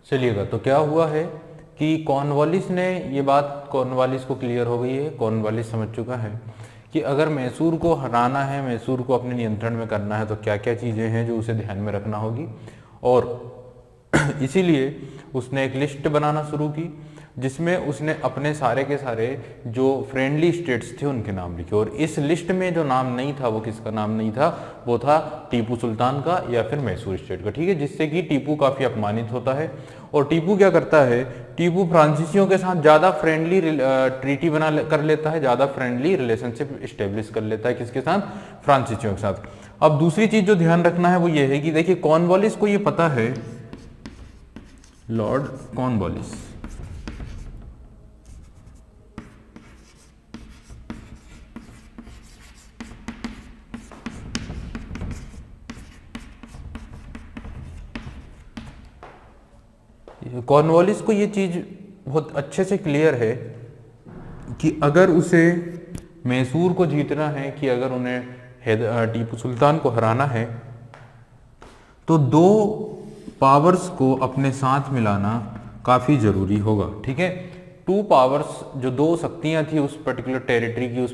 चलिएगा, तो क्या हुआ है कि कॉर्नवालिस ने, ये बात कॉर्नवालिस को क्लियर हो गई है, कॉर्नवालिस समझ चुका है कि अगर मैसूर को हराना है, मैसूर को अपने नियंत्रण में करना है, तो क्या क्या चीज़ें हैं जो उसे ध्यान में रखना होगी। और इसीलिए उसने एक लिस्ट बनाना शुरू की जिसमें उसने अपने सारे के सारे जो फ्रेंडली स्टेट्स थे उनके नाम लिखे। और इस लिस्ट में जो नाम नहीं था, वो किसका नाम नहीं था, वो था टीपू सुल्तान का या फिर मैसूर स्टेट का, ठीक है। जिससे कि टीपू काफ़ी अपमानित होता है। और टीपू क्या करता है, टीपू फ्रांसीसियों के साथ ज़्यादा फ्रेंडली ट्रीटी कर लेता है, ज़्यादा फ्रेंडली रिलेशनशिप इस्टेब्लिश कर लेता है। किसके साथ? फ्रांसीसियों के साथ। अब दूसरी चीज़ जो ध्यान रखना है वो ये है कि देखिए, कॉर्नवालिस को ये पता है, लॉर्ड कॉर्नवालिस कॉर्नवालिस को ये चीज़ बहुत अच्छे से क्लियर है कि अगर उसे मैसूर को जीतना है, कि अगर उन्हें टीपू सुल्तान को हराना है, तो दो पावर्स को अपने साथ मिलाना काफ़ी ज़रूरी होगा, ठीक है। टू पावर्स, जो दो शक्तियां थी उस पर्टिकुलर टेरिटरी की,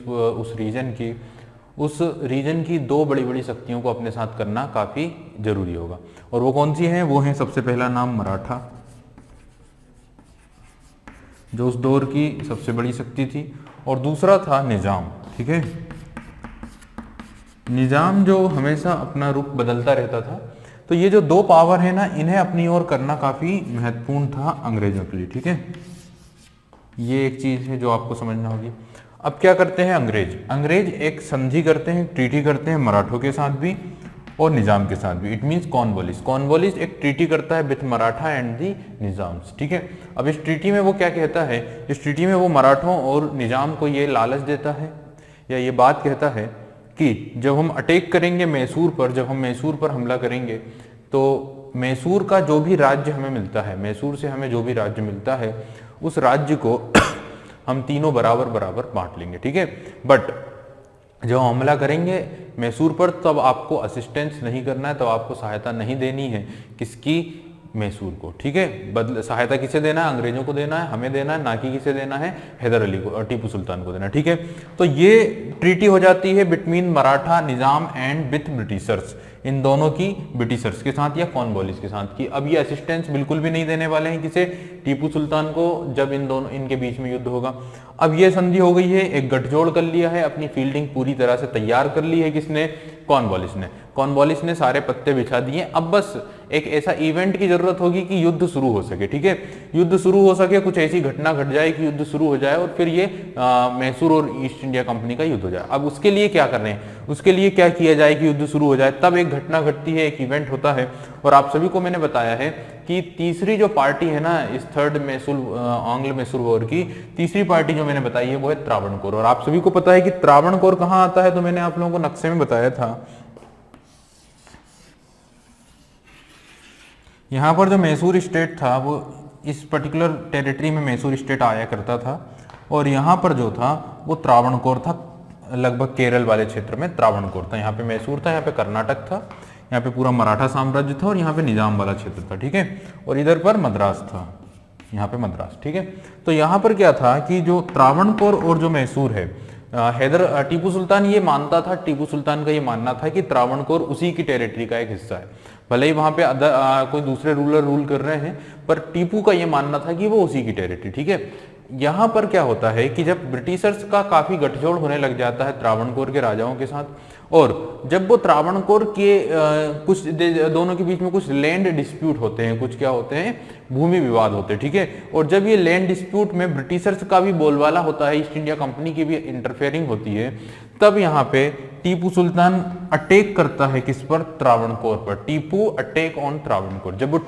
उस रीजन की दो बड़ी बड़ी शक्तियों को अपने साथ करना काफ़ी ज़रूरी होगा। और वो कौन सी हैं? वो हैं, सबसे पहला नाम मराठा, जो उस दौर की सबसे बड़ी शक्ति थी, और दूसरा था निज़ाम, ठीक है। निज़ाम जो हमेशा अपना रुख बदलता रहता था। तो ये जो दो पावर है ना, इन्हें अपनी ओर करना काफ़ी महत्वपूर्ण था अंग्रेजों के लिए, ठीक है। ये एक चीज़ है जो आपको समझना होगी। अब क्या करते हैं अंग्रेज एक संधि करते हैं, ट्रीटी करते हैं मराठों के साथ भी और निज़ाम के साथ भी। इट मीन्स कॉर्नवालिस एक ट्रीटी करता है with Maratha and the Nizam's, ठीक है। अब इस ट्रीटी में वो क्या कहता है, इस ट्रीटी में वो मराठों और निज़ाम को ये लालच देता है या ये बात कहता है कि जब हम अटैक करेंगे मैसूर पर, जब हम मैसूर पर हमला करेंगे, तो मैसूर का जो भी राज्य हमें मिलता है, मैसूर से हमें जो भी राज्य मिलता है, उस राज्य को हम तीनों बराबर बराबर बांट लेंगे, ठीक है। बट जब हमला करेंगे मैसूर पर, तब आपको असिस्टेंस नहीं करना है, तब आपको सहायता नहीं देनी है। किसकी? मैसूर को, ठीक है। सहायता किसे देना है? अंग्रेजों को देना है, हमें देना है, ना कि किसे देना है? हैदर अली को और टीपू सुल्तान को देना है, ठीक है। तो ये ट्रीटी हो जाती है between Maratha Nizam and with Britishers, इन दोनों की, ब्रिटिशर्स के साथ या कॉर्नवालिस के साथ की। अब ये असिस्टेंस बिल्कुल भी नहीं देने वाले हैं किसे? टीपू सुल्तान को, जब इनके बीच में युद्ध होगा। अब ये संधि हो गई है, एक गठजोड़ कर लिया है, अपनी फील्डिंग पूरी तरह से तैयार कर ली है। किसने? कॉर्नवालिस ने सारे पत्ते बिछा दिए। अब बस एक ऐसा इवेंट की जरूरत होगी कि युद्ध शुरू हो सके, ठीक है। युद्ध शुरू हो सके, कुछ ऐसी घटना घट जाए कि युद्ध शुरू हो जाए और फिर ये मैसूर और ईस्ट इंडिया कंपनी का युद्ध हो जाए। अब उसके लिए क्या कर रहे हैं, उसके लिए क्या किया जाए कि युद्ध शुरू हो जाए? तब एक घटना घटती है, एक इवेंट होता है। और आप सभी को मैंने बताया है कि तीसरी जो पार्टी है ना, इस थर्ड आंग्ल मैसूर वॉर की तीसरी पार्टी जो मैंने बताई है, वो है त्रावणकोर। और आप सभी को पता है कि त्रावणकोर कहाँ आता है, तो मैंने आप लोगों को नक्शे में बताया था। यहाँ पर जो मैसूर स्टेट था, वो इस पर्टिकुलर टेरिटरी में मैसूर स्टेट आया करता था। और यहाँ पर जो था वो त्रावणकोर था, लगभग केरल वाले क्षेत्र में त्रावणकोर था। यहाँ पे मैसूर था, यहाँ पे कर्नाटक था, यहाँ पे पूरा मराठा साम्राज्य था, और यहाँ पे निजाम वाला क्षेत्र था, ठीक है। और इधर पर मद्रास था, यहाँ पे मद्रास, ठीक है। तो यहाँ पर क्या था कि जो त्रावणकोर और जो मैसूर है, टीपू सुल्तान ये मानता था, टीपू सुल्तान का ये मानना था कि त्रावणकोर उसी की टेरिटरी का एक हिस्सा है। भले ही वहां पे कोई दूसरे रूलर रूल कर रहे हैं, पर टीपू का ये मानना था कि वो उसी की टेरिटरी, ठीक है। यहाँ पर क्या होता है कि जब ब्रिटिशर्स का काफी गठजोड़ होने लग जाता है त्रावणकोर के राजाओं के साथ, और जब वो त्रावणकोर के कुछ दोनों के बीच में कुछ लैंड डिस्प्यूट होते हैं, कुछ क्या होते हैं, भूमि विवाद होते हैं, ठीक है। और जब ये लैंड डिस्प्यूट में ब्रिटिशर्स का भी बोलबाला होता है, ईस्ट इंडिया कंपनी की भी इंटरफेयरिंग होती है, तब यहाँ पे टीपू सुल्तान अटैक करता है किस पर? त्रावणकोर पर। Tipu attack on Travancore. जब वो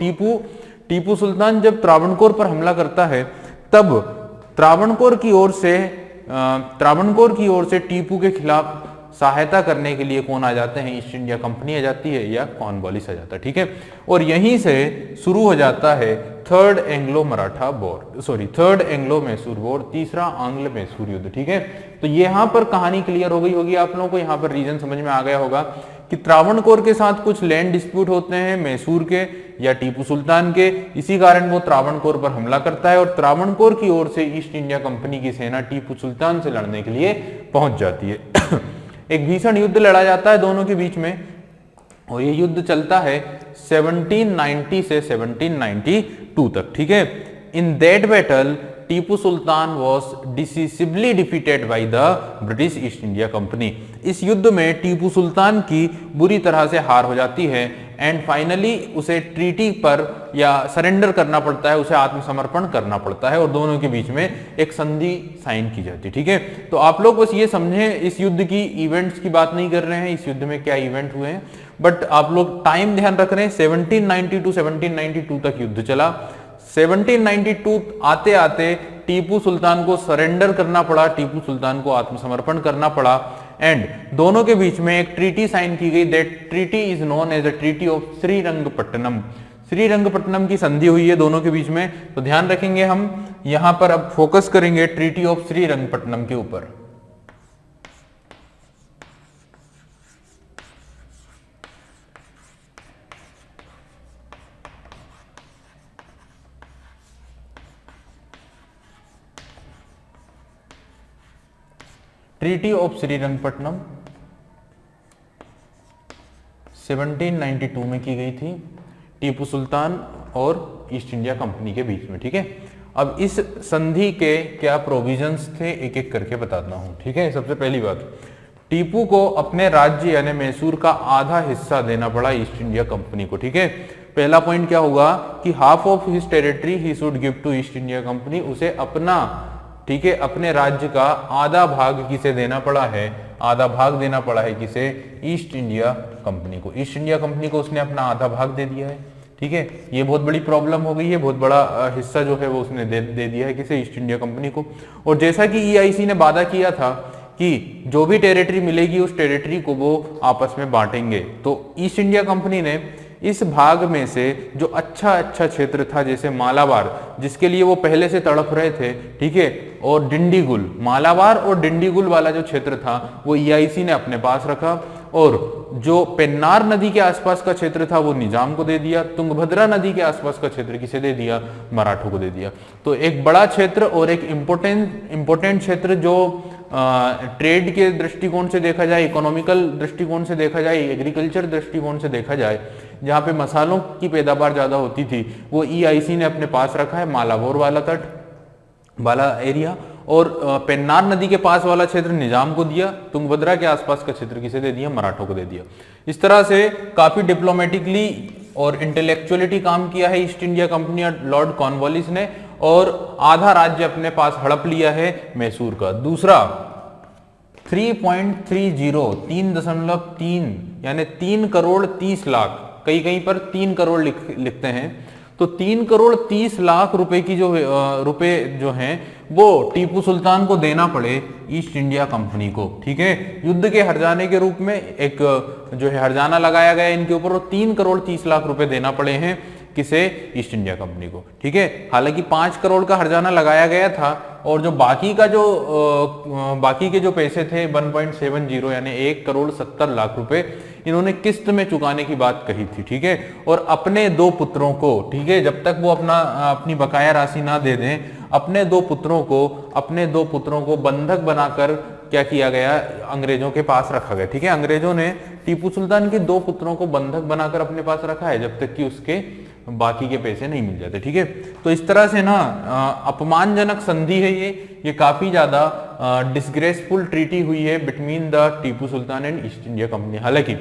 टीपू सुल्तान जब त्रावणकोर पर हमला करता है, तब त्रावणकोर की ओर से टीपू के खिलाफ सहायता करने के लिए कौन आ जाते हैं? ईस्ट इंडिया कंपनी आ जाती है या कॉर्नवालिस आ जाता है, ठीक है। और यहीं से शुरू हो जाता है थर्ड एंग्लो मैसूर वॉर, तीसरा आंग्ल मैसूर युद्ध, ठीक है। तो यहाँ पर कहानी क्लियर हो गई होगी आप लोगों को, यहाँ पर रीजन समझ में आ गया होगा कि त्रावणकोर के साथ कुछ लैंड डिस्प्यूट होते हैं मैसूर के या टीपू सुल्तान के, इसी कारण वो त्रावणकोर पर हमला करता है और त्रावणकोर की ओर से ईस्ट इंडिया कंपनी की सेना टीपू सुल्तान से लड़ने के लिए पहुंच जाती है। एक भीषण युद्ध लड़ा जाता है दोनों के बीच में और ये युद्ध चलता है 1790 से 1792 तक, ठीक है। In that battle Tipu Sultan was decisively defeated by the British east India company. इस युद्ध में टीपू सुल्तान की बुरी तरह से हार हो जाती है एंड फाइनली उसे ट्रीटी पर या सरेंडर करना पड़ता है, उसे आत्मसमर्पण करना पड़ता है और दोनों के बीच में एक संधि साइन की जाती है, ठीक है। तो आप लोग बस ये समझें, इस युद्ध की इवेंट्स की बात नहीं कर रहे हैं, इस युद्ध में क्या इवेंट हुए हैं, बट आप लोग टाइम ध्यान रख रहे हैं। 1790 to 1792 तक युद्ध चला। 1792 आते आते टीपू सुल्तान को सरेंडर करना पड़ा, टीपू सुल्तान को आत्मसमर्पण करना पड़ा एंड दोनों के बीच में एक ट्रीटी साइन की गई। That treaty is known as the treaty of Srirangapatnam. Srirangapatnam की संधि हुई है दोनों के बीच में, तो ध्यान रखेंगे हम यहां पर अब फोकस करेंगे ट्रीटी ऑफ श्रीरंगपट्टनम के ऊपर। ट्रीटी ऑफ श्रीरंगपट्टनम 1792 में की गई थी टीपू सुल्तान और ईस्ट इंडिया कंपनी के बीच में, ठीक है। अब इस संधि के क्या प्रोविजंस थे एक एक करके बताता हूं, ठीक है। सबसे पहली बात, टीपू को अपने राज्य यानी मैसूर का आधा हिस्सा देना पड़ा ईस्ट इंडिया कंपनी को, ठीक है। पहला पॉइंट क्या होगा कि half of his territory he should give to East India Company, उसे अपना, ठीक है, अपने राज्य का आधा भाग किसे देना पड़ा है, आधा भाग देना पड़ा है किसे, ईस्ट इंडिया कंपनी को। ईस्ट इंडिया कंपनी को उसने अपना आधा भाग दे दिया है, ठीक है। ये बहुत बड़ी प्रॉब्लम हो गई है, बहुत बड़ा हिस्सा जो है वो उसने दे दिया है किसे, ईस्ट इंडिया कंपनी को। और जैसा कि EIC ने वादा किया था कि जो भी टेरिटरी मिलेगी उस टेरिटरी को वो आपस में बांटेंगे, तो ईस्ट इंडिया कंपनी ने इस भाग में से जो अच्छा क्षेत्र था, जैसे मालाबार जिसके लिए वो पहले से तड़प रहे थे, ठीक है, और डिंडीगुल, मालाबार और डिंडीगुल वाला जो क्षेत्र था वो EIC ने अपने पास रखा और जो पेन्नार नदी के आसपास का क्षेत्र था वो निजाम को दे दिया। तुंगभद्रा नदी के आसपास का क्षेत्र किसे दे दिया, मराठों को दे दिया। तो एक बड़ा क्षेत्र और एक इंपोर्टेंट क्षेत्र जो ट्रेड के दृष्टिकोण से देखा जाए, इकोनॉमिकल दृष्टिकोण से देखा जाए, एग्रीकल्चर दृष्टिकोण से देखा जाए, जहाँ पे मसालों की पैदावार ज्यादा होती थी, वो EIC ने अपने पास रखा है, मालाबोर वाला तट वाला एरिया, और पेन्नार नदी के पास वाला क्षेत्र निजाम को दिया, तुंगभद्रा के आसपास का क्षेत्र किसे दे दिया, मराठों को दे दिया। इस तरह से काफी डिप्लोमेटिकली और इंटेलेक्चुअलिटी काम किया है ईस्ट इंडिया कंपनी और लॉर्ड कॉर्नवालिस ने, और आधा राज्य अपने पास हड़प लिया है मैसूर का। दूसरा 3.30 3.3 यानी 3 करोड़ 30 लाख, कहीं पर 3 करोड़ लिखते हैं, तो 3 करोड़ 30 लाख रुपए की रुपए जो हैं वो टीपू सुल्तान को देना पड़े ईस्ट इंडिया कंपनी को, ठीक है। युद्ध के हर्जाने के रूप में एक जो है हर्जाना लगाया गया इनके ऊपर, और 3 करोड़ 30 लाख रुपए देना पड़े हैं किसे, ईस्ट इंडिया कंपनी को, ठीक है। हालांकि 5 करोड़ का हर्जाना लगाया गया था और जो बाकी के जो पैसे थे 1.70 यानी 1 करोड़ 70 लाख रुपए इन्होंने किस्त में चुकाने की बात कही थी, ठीक है। और अपने 2 पुत्रों को, ठीक है, जब तक वो अपनी बकाया राशि ना दे दें, अपने 2 पुत्रों को बंधक बनाकर क्या किया गया, अंग्रेजों के पास रखा गया, ठीक है। अंग्रेजों ने टीपू सुल्तान के 2 पुत्रों को बंधक बनाकर अपने पास रखा है जब तक कि उसके बाकी के पैसे नहीं मिल जाते, ठीक है। तो इस तरह से ना अपमानजनक संधि है ये काफी ज्यादा डिसग्रेसफुल ट्रीटी हुई है between the Tipu sultan and east India company. हालांकि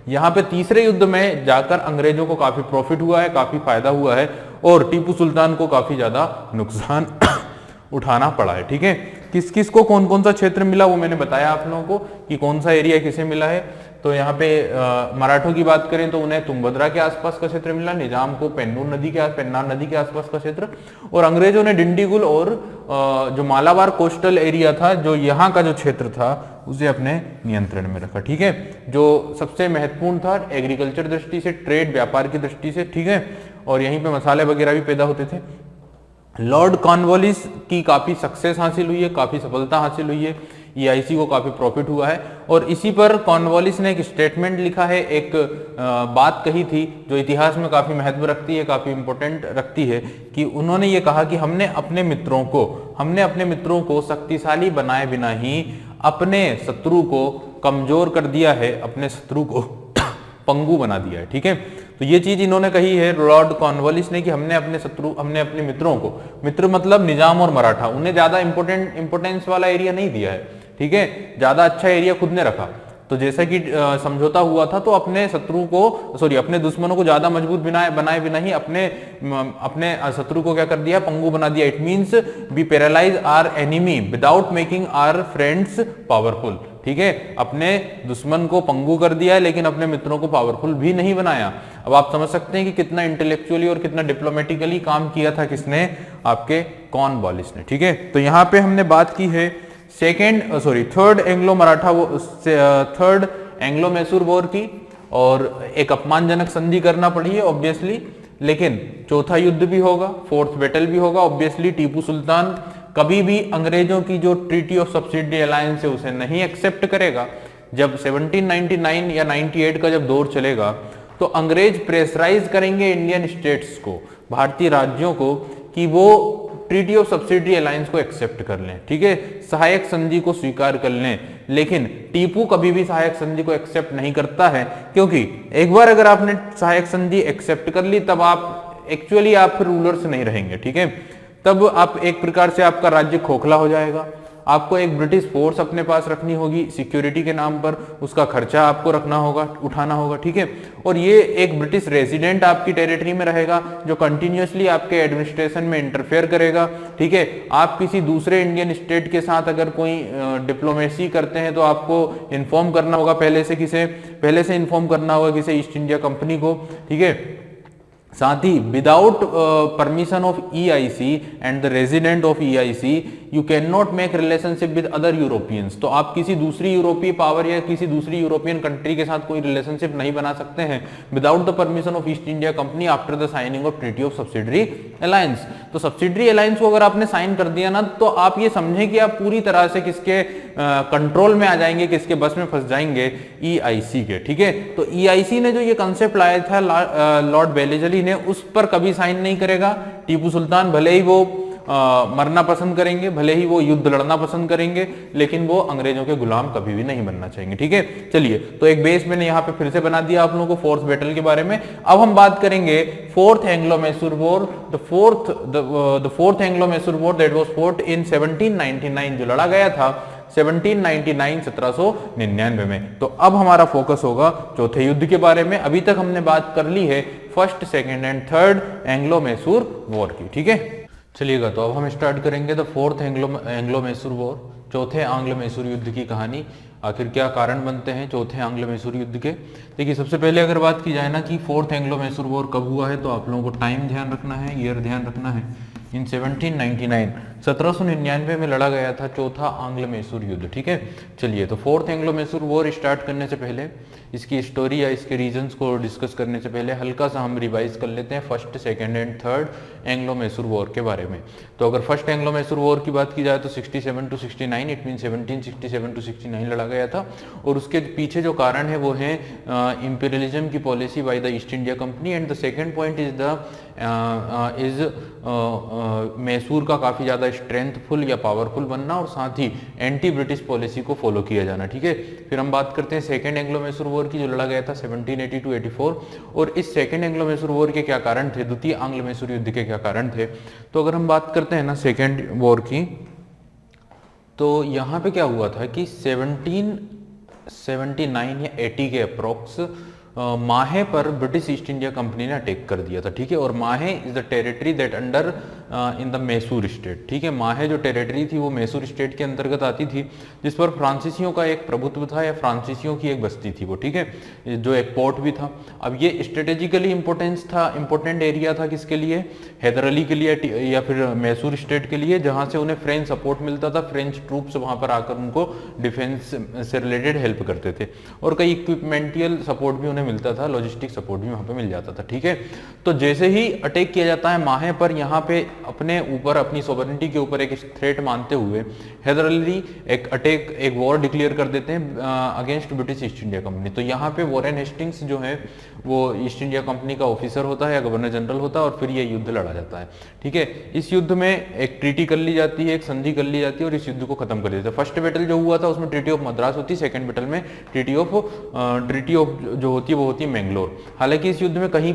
यहाँ पे तीसरे युद्ध में जाकर अंग्रेजों को काफी प्रॉफिट हुआ है, काफी फायदा हुआ है, और टीपू सुल्तान को काफी ज्यादा नुकसान उठाना पड़ा है, ठीक है। किस किस को कौन कौन सा क्षेत्र मिला वो मैंने बताया आप लोगों को कि कौन सा एरिया किसे मिला है। तो यहाँ पे मराठों की बात करें तो उन्हें तुंगभद्रा के आसपास का क्षेत्र मिला, निजाम को पेन्नार नदी के आसपास का क्षेत्र, और अंग्रेजों ने डिंडीगुल और जो मालाबार कोस्टल एरिया था, जो यहाँ का जो क्षेत्र था, उसे अपने नियंत्रण में रखा, ठीक है। जो सबसे महत्वपूर्ण था एग्रीकल्चर दृष्टि से, ट्रेड व्यापार की दृष्टि से, ठीक है, और यहीं पे मसाले वगैरह भी पैदा होते थे। लॉर्ड कॉर्नवालिस की काफी सक्सेस हासिल हुई है, काफी सफलता हासिल हुई है। ईआईसी को काफी प्रॉफिट हुआ है। और इसी पर कॉर्नवालिस ने एक स्टेटमेंट लिखा है, एक बात कही थी जो इतिहास में काफी महत्व रखती है, काफी इंपॉर्टेंट रखती है, कि उन्होंने ये कहा कि हमने अपने मित्रों को शक्तिशाली बनाए बिना ही अपने शत्रु को कमजोर कर दिया है, अपने शत्रु को पंगु बना दिया है। ठीक है, तो ये चीज इन्होंने कही है लॉर्ड कॉर्नवालिस ने कि हमने अपने मित्रों को, मित्र मतलब निजाम और मराठा, उन्हें ज्यादा इंपोर्टेंस वाला एरिया नहीं दिया है। ठीक है, ज्यादा अच्छा एरिया खुद ने रखा। तो जैसा कि समझौता हुआ था, तो अपने दुश्मनों को ज्यादा मजबूत बनाए बिना ही अपने शत्रु को क्या कर दिया, पंगु बना दिया। It means we paralyse our enemy without making our friends powerful. ठीक है, अपने दुश्मन को पंगु कर दिया है लेकिन अपने मित्रों को पावरफुल भी नहीं बनाया। अब आप समझ सकते हैं कि कितना इंटेलेक्चुअली और कितना डिप्लोमेटिकली काम किया था किसने, आपके कॉर्नवालिस ने। ठीक है, तो यहाँ पे हमने बात की है थर्ड एंग्लो मैसूर वॉर की, और एक अपमानजनक संधि करना पड़ी है ऑब्वियसली, लेकिन चौथा युद्ध भी होगा, फोर्थ बैटल भी होगा ऑब्वियसली। टीपू सुल्तान कभी भी अंग्रेजों की जो ट्रीटी ऑफ सब्सिडी अलायंस है उसे नहीं एक्सेप्ट करेगा। जब 1799 या 98 का जब दौर चलेगा तो अंग्रेज प्रेशराइज करेंगे इंडियन स्टेट्स को, भारतीय राज्यों को, कि वो ट्रीटी ऑफ सब्सिडी अलायंस को एक्सेप्ट कर लें। ठीक है, सहायक संधि को स्वीकार कर लें, लेकिन टीपू कभी भी सहायक संधि को एक्सेप्ट नहीं करता है, क्योंकि एक बार अगर आपने सहायक संधि एक्सेप्ट कर ली तब आप एक्चुअली आप फिर रूलर से नहीं रहेंगे। ठीक है, तब आप एक प्रकार से आपका राज्य खोखला हो जाएगा। आपको एक ब्रिटिश फोर्स अपने पास रखनी होगी सिक्योरिटी के नाम पर, उसका खर्चा आपको उठाना होगा। ठीक है, और ये एक ब्रिटिश रेजिडेंट आपकी टेरिटरी में रहेगा जो कंटिन्यूअसली आपके एडमिनिस्ट्रेशन में इंटरफेयर करेगा। ठीक है, आप किसी दूसरे इंडियन स्टेट के साथ अगर कोई डिप्लोमेसी करते हैं तो आपको इन्फॉर्म करना होगा, पहले से इन्फॉर्म करना होगा किसी ईस्ट इंडिया कंपनी को। ठीक है, साथ ही without permission of EIC and the resident of EIC you can not make relationship with other Europeans. तो आप किसी दूसरी यूरोपीय पावर या किसी दूसरी यूरोपियन कंट्री के साथ कोई रिलेशनशिप नहीं बना सकते हैं without the permission of east India company after the signing off treaty of subsidiary alliance. तो सब्सिडरी अलायंस को अगर आपने साइन कर दिया ना, तो आप ये समझें कि आप पूरी तरह से किसके कंट्रोल में आ जाएंगे, किसके बस में फंस जाएंगे, ईआईसी के। ठीक है, तो ईआईसी ने जो ये कंसेप्ट लाया था लॉर्ड वेलेस्ली ने, उस पर कभी साइन नहीं करेगा टीपू सुल्तान। भले ही वो मरना पसंद करेंगे, भले ही वो युद्ध लड़ना पसंद करेंगे, लेकिन वो अंग्रेजों के गुलाम कभी भी नहीं बनना चाहेंगे। ठीक है, चलिए, तो एक बेस मैंने यहाँ पे फिर से बना दिया आप लोगों को फोर्थ बैटल के बारे में। अब हम बात करेंगे fourth Anglo Mysore war, the fourth Anglo Mysore war that was fought in 1799, जो लड़ा गया था 1799 में। तो अब हमारा फोकस होगा चौथे युद्ध के बारे में। अभी तक हमने बात कर ली है first, second and third Anglo Mysore war की। ठीक है, चलिएगा, तो अब हम स्टार्ट करेंगे the fourth Anglo Mysore war, चौथे आंग्ल मैसूर युद्ध की कहानी। आखिर क्या कारण बनते हैं चौथे आंग्ल मैसूर युद्ध के। देखिए, सबसे पहले अगर बात की जाए ना कि फोर्थ एंग्लो मैसूर वॉर कब हुआ है, तो आप लोगों को टाइम ध्यान रखना है, ईयर ध्यान रखना है। इन 1799 में लड़ा गया था चौथा आंग्ल मैसूर युद्ध। ठीक है, चलिए, तो fourth Anglo Mysore war start करने से पहले, इसकी स्टोरी या इसके रीजंस को डिस्कस करने से पहले हल्का सा हम रिवाइज कर लेते हैं first, second and third Anglo Mysore war के बारे में। तो अगर फर्स्ट एंग्लो मैसूर वॉर की बात की जाए तो 67 to 69, इट मीन 1767 to 69 लड़ा गया था। और उसके पीछे जो कारण है वो है इंपीरियलिज्म की policy by the east India company. And the second point is Mysore का काफी ज्यादा स्ट्रेंथफुल या पावरफुल बनना, और साथ ही एंटी ब्रिटिश पॉलिसी को फॉलो किया जाना। ठीक है, फिर हम बात करते हैं सेकेंड एंग्लो मैसूर वॉर की, जो लड़ा गया था 1780 to 84। और इस सेकेंड एंग्लो मैसूर वॉर के क्या कारण थे, द्वितीय आंग्ल मैसूर युद्ध के क्या कारण थे। तो अगर हम बात करते हैं ना सेकेंड वॉर की, तो यहाँ पे क्या हुआ था कि 1779 या 80 के अप्रोक्स माहे पर ब्रिटिश ईस्ट इंडिया कंपनी ने अटैक कर दिया था। ठीक है, और माहे is the territory that under in the Mysore state. ठीक है, माहे जो टेरिटरी थी वो मैसूर स्टेट के अंतर्गत आती थी, जिस पर फ्रांसीसियों का एक प्रभुत्व था या फ्रांसीसियों की एक बस्ती थी वो। ठीक है, जो एक पोर्ट भी था। अब ये स्ट्रेटेजिकली इंपॉर्टेंट एरिया था किसके लिए, हैदर अली के लिए या फिर मैसूर स्टेट के लिए, जहां से उन्हें फ्रेंच सपोर्ट मिलता था। फ्रेंच ट्रूप्स वहां पर आकर उनको डिफेंस से रिलेटेड हेल्प करते थे, और कई इक्विपमेंटियल सपोर्ट भी मिलता था, लॉजिस्टिक सपोर्ट भी वहां पे मिल जाता था। ठीक है, तो जैसे ही अटैक किया जाता है माहे पर, यहाँ पे अपने ऊपर, अपनी सोवरेनिटी के ऊपर एक थ्रेट मानते हुए हैदर अली एक वॉर डिक्लेयर कर देते हैं against British east India company. तो यहाँ पे वॉरेन हेस्टिंग्स जो है वो ईस्ट इंडिया कंपनी का ऑफिसर होता है या गवर्नर जनरल होता है, और फिर ये युद्ध लड़ा जाता है। ठीक है, इस युद्ध में एक ट्रीटी कर ली जाती है, एक संधि कर ली जाती है, और इस युद्ध को खत्म कर देते हैं। फर्स्ट बैटल जो हुआ था उसमें ट्रीटी ऑफ मद्रास होती है, सेकंड बैटल में ट्रीटी ऑफ जो होती है वो होती है मैंगलोर। हालांकि इस युद्ध में कहीं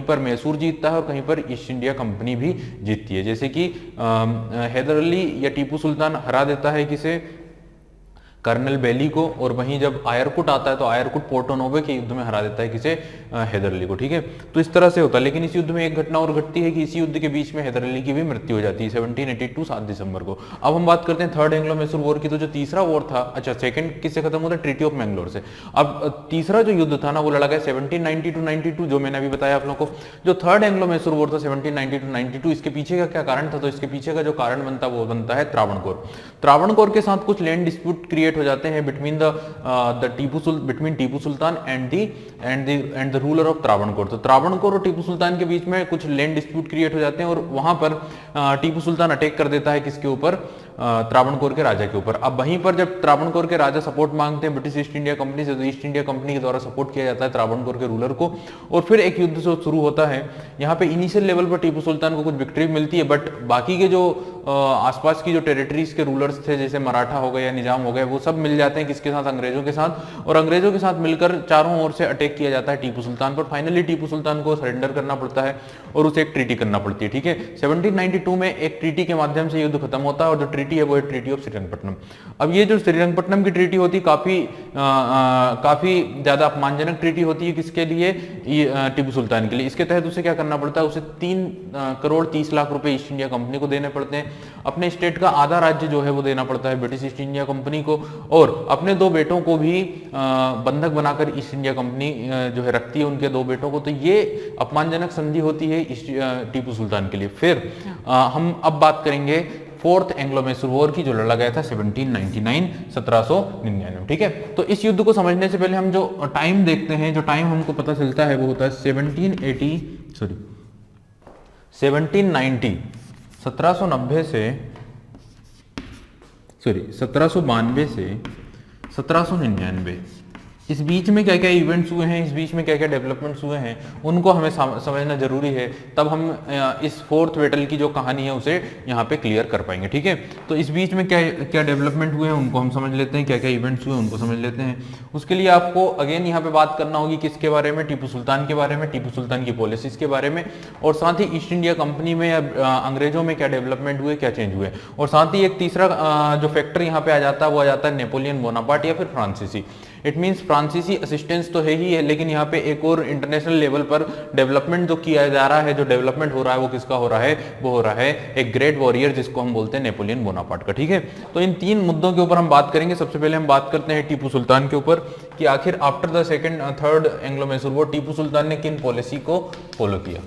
पर मैसूर जीतता है और कहीं पर ईस्ट इंडिया कंपनी भी जीतती है। जैसे कि हैदर अली या टीपू सुल्तान हरा देता है किसे, कर्नल बेली को, और वहीं जब आयरकुट आता है तो आयरकुट पोर्टो नोवे के युद्ध में हरा देता है किसे, हैदर अली को। ठीक है, तो इस तरह से होता है। लेकिन इस युद्ध में एक घटना और घटती है कि इसी युद्ध के बीच में हैदर अली की भी मृत्यु हो जाती है 1782 7 दिसंबर को। अब हम बात करते हैं थर्ड एंग्लो मैसूर वॉर की। तो जो तीसरा वॉर था, अच्छा सेकंड किससे खत्म होता है, ट्रीटी ऑफ मैंगलोर से। अब तीसरा जो युद्ध था ना वो लड़ा गया 1790-92, जो मैंने अभी बताया आप लोगों को। जो थर्ड एंग्लो मैसूर वॉर था 1790-92, इसके पीछे का क्या कारण था, तो इसके पीछे का जो कारण बनता है वो बनता है त्रावणकोर। त्रावणकोर के साथ कुछ लैंड डिस्प्यूट क्रिएट हो जाते हैं between Tipu sultan and the ruler of Travancore. तो त्रावणकोर और टीपू सुल्तान के बीच में कुछ लैंड डिस्प्यूट क्रिएट हो जाते हैं, और वहां पर टीपू सुल्तान अटैक कर देता है किसके ऊपर, त्रावणकोर के राजा के ऊपर। अब वहीं पर जब त्रावणकोर के राजा सपोर्ट मांगते हैं ब्रिटिश ईस्ट इंडिया कंपनी से, तो ईस्ट इंडिया कंपनी के द्वारा सपोर्ट किया जाता है त्रावणकोर के रूलर को, और फिर एक युद्ध शुरू होता है। यहाँ पे इनिशियल लेवल पर टीपू सुल्तान को कुछ विक्ट्री मिलती है, बट बाकी के जो आसपास की जो टेरिटरीज के रूलर्स थे, जैसे मराठा हो गए या निजाम हो गए, वो सब मिल जाते हैं किसके साथ, अंग्रेजों के साथ, और अंग्रेजों के साथ मिलकर चारों ओर से अटैक किया जाता है टीपू सुल्तान पर। फाइनली टीपू सुल्तान को सरेंडर करना पड़ता है और उसे एक ट्रीटी करना पड़ती है। ठीक है, 1792 में एक ट्रीटी के माध्यम से युद्ध खत्म होता है, और जो ट्रीटी है वो है ट्रीटी ऑफ श्रीरंगपट्टनम। अब ये जो श्रीरंगपट्टनम की ट्रीटी होती है काफी ज्यादा अपमानजनक ट्रीटी होती है किसके लिए, टीपू सुल्तान के लिए। इसके तहत उसे क्या करना पड़ता है, उसे 3 करोड़ 30 लाख रुपए ईस्ट इंडिया कंपनी को देने पड़ते हैं। अपने स्टेट का आधा राज्य जो है वो देना पड़ता है ब्रिटिश ईस्ट इंडिया कंपनी को, और अपने 2 बेटों को भी बंधक बनाकर ईस्ट इंडिया कंपनी जो है रखती है, उनके 2 बेटों को। तो ये अपमानजनक संधि होती है टीपू सुल्तान के लिए। फिर हम अब बात करेंगे फोर्थ एंग्लो मैसूर वॉर की, जो लड़ा गया था 1799। ठीक है, तो इस युद्ध को समझने से पहले हम जो टाइम देखते हैं, जो टाइम हमको पता चलता है वो होता है 1790 1792 से 1799, इस बीच में क्या क्या इवेंट्स हुए हैं, इस बीच में क्या क्या डेवलपमेंट्स हुए हैं, उनको हमें समझना जरूरी है। तब हम इस फोर्थ बैटल की जो कहानी है उसे यहाँ पे क्लियर कर पाएंगे। ठीक है, तो इस बीच में क्या क्या डेवलपमेंट हुए हैं उनको हम समझ लेते हैं, क्या क्या इवेंट्स हुए उनको समझ लेते हैं। उसके लिए आपको अगेन यहाँ पे बात करना होगी किसके बारे में, टीपू सुल्तान के बारे में, टीपू सुल्तान की पॉलिसीज के बारे में, और साथ ही ईस्ट इंडिया कंपनी में या अंग्रेजों में क्या डेवलपमेंट हुए, क्या चेंज हुए। और साथ ही एक तीसरा जो फैक्टर यहाँ पे आ जाता है वो आ जाता है नेपोलियन बोनापार्ट या फिर फ्रांसीसी। इट मीन्स फ्रांसीसी असिस्टेंस तो है ही है, लेकिन यहाँ पे एक और इंटरनेशनल लेवल पर डेवलपमेंट जो किया जा रहा है, जो डेवलपमेंट हो रहा है वो किसका हो रहा है, वो हो रहा है एक ग्रेट वॉरियर जिसको हम बोलते हैं नेपोलियन बोनापार्ट का। ठीक है, तो इन 3 मुद्दों के ऊपर हम बात करेंगे। सबसे पहले हम बात करते हैं टीपू सुल्तान के ऊपर कि आखिर after the third Anglo Mysore war Tipu Sultan ने किन पॉलिसी को फॉलो किया।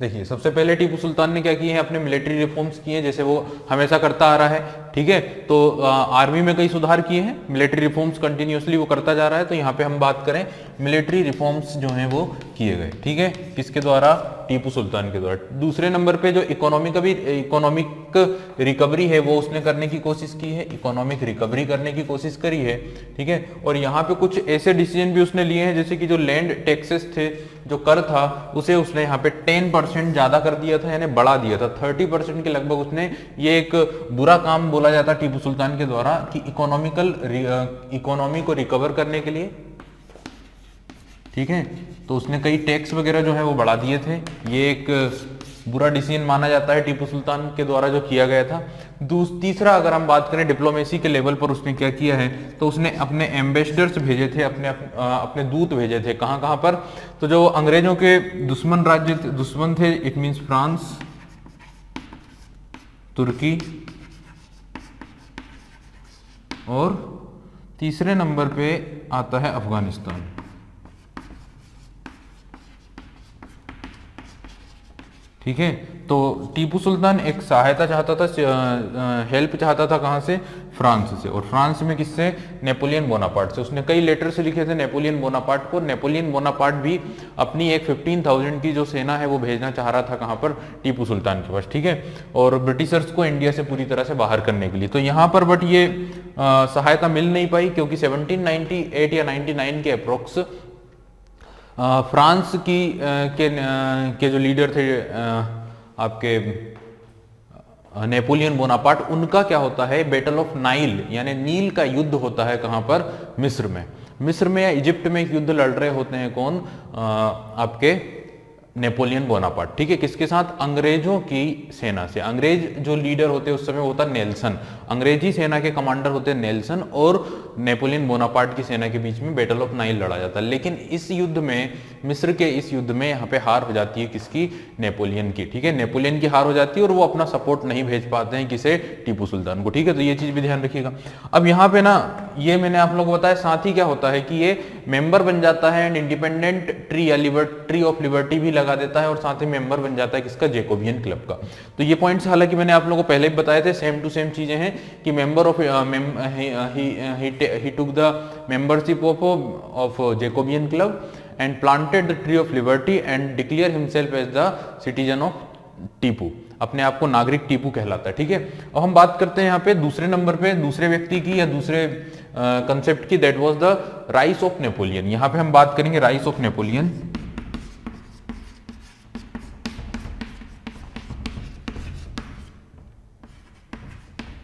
देखिए, सबसे पहले टीपू सुल्तान ने क्या किए हैं, अपने मिलिट्री रिफॉर्म्स किए हैं, जैसे वो हमेशा करता आ रहा है। ठीक है, तो आर्मी में कई सुधार किए हैं, मिलिट्री रिफॉर्म्स कंटिन्यूअसली वो करता जा रहा है। तो यहाँ पे हम बात करें मिलिट्री रिफॉर्म्स जो हैं वो किए गए। ठीक है, किसके द्वारा, टीपू सुल्तान के द्वारा। दूसरे नंबर पे जो इकोनॉमिक रिकवरी है वो उसने करने की कोशिश की है, इकोनॉमिक रिकवरी करने की कोशिश करी है। ठीक है, और यहाँ पे कुछ ऐसे डिसीजन भी उसने लिए हैं, जैसे कि जो लैंड टैक्सेस थे, जो कर था, उसे उसने यहाँ पे 10% ज्यादा कर दिया था, यानी बढ़ा दिया था। 30% के लगभग उसने, ये एक बुरा काम बोला जाता टीपू सुल्तान के द्वारा कि इकोनॉमी को रिकवर करने के लिए, ठीक है, तो उसने कई टैक्स वगैरह जो है वो बढ़ा दिए थे। ये एक बुरा डिसीजन माना जाता है टीपू सुल्तान के द्वारा जो किया गया था। तीसरा, अगर हम बात करें डिप्लोमेसी के लेवल पर उसने क्या किया है, तो उसने अपने एम्बेसडर्स भेजे थे, अपने दूत भेजे थे। कहां कहां पर, तो जो अंग्रेजों के दुश्मन थे, इट मींस फ्रांस, तुर्की, और तीसरे नंबर पे आता है अफगानिस्तान। ठीक है, तो टीपू सुल्तान एक सहायता चाहता था, हेल्प चाहता था कहाँ से, फ्रांस से, और फ्रांस में किससे, नेपोलियन बोनापार्ट से। उसने कई लेटर से लिखे थे नेपोलियन बोनापार्ट को। नेपोलियन बोनापार्ट भी अपनी एक 15,000 की जो सेना है वो भेजना चाह रहा था कहाँ पर, टीपू सुल्तान के पास, ठीक है, और ब्रिटिशर्स को इंडिया से पूरी तरह से बाहर करने के लिए। तो यहाँ पर बट ये सहायता मिल नहीं पाई, क्योंकि 1798 या 99 के अप्रोक्स फ्रांस के जो लीडर थे आपके नेपोलियन बोनापार्ट, उनका क्या होता है, बैटल ऑफ नाइल यानी नील का युद्ध होता है कहां पर, मिस्र में। मिस्र में या इजिप्ट में एक युद्ध लड़ रहे होते हैं कौन, आपके नेपोलियन बोनापार्ट, ठीक है, किसके साथ, अंग्रेजों की सेना से। अंग्रेज जो लीडर होते हैं उस समय होता नेल्सन, अंग्रेजी सेना के कमांडर होते हैं नेल्सन, और नेपोलियन बोनापार्ट की सेना के बीच में बैटल ऑफ नाइल लड़ा जाता है। लेकिन इस युद्ध में, मिस्र के इस युद्ध में यहाँ पे हार हो जाती है किसकी, नेपोलियन की, ठीक है, नेपोलियन की हार हो जाती है और वो अपना सपोर्ट नहीं भेज पाते हैं किसे, टीपू सुल्तान को, ठीक है। तो ये चीज भी ध्यान रखिएगा। अब यहाँ पे ना ये मैंने आप लोगों को बताया, साथ ही क्या होता है कि ये मेंबर बन जाता है एंड इंडिपेंडेंट ट्री या ट्री ऑफ लिबर्टी भी लगा देता है, और साथ ही मेंबर बन जाता है किसका, जैकोबियन क्लब का। तो ये पॉइंट्स हालांकि मैंने आप लोगों को पहले भी बताए थे, सेम टू सेम चीजें हैं कि member of he took the membership of Jacobin club and planted the tree of liberty and declare himself as the citizen of Tipu, अपने आप को नागरिक टीपू कहलाता है, ठीक है। अब हम बात करते हैं यहाँ पे दूसरे नंबर पे दूसरे व्यक्ति की या दूसरे कंसेप्ट की, that was the rice of Napoleon. यहाँ पे हम बात करेंगे rice of Napoleon.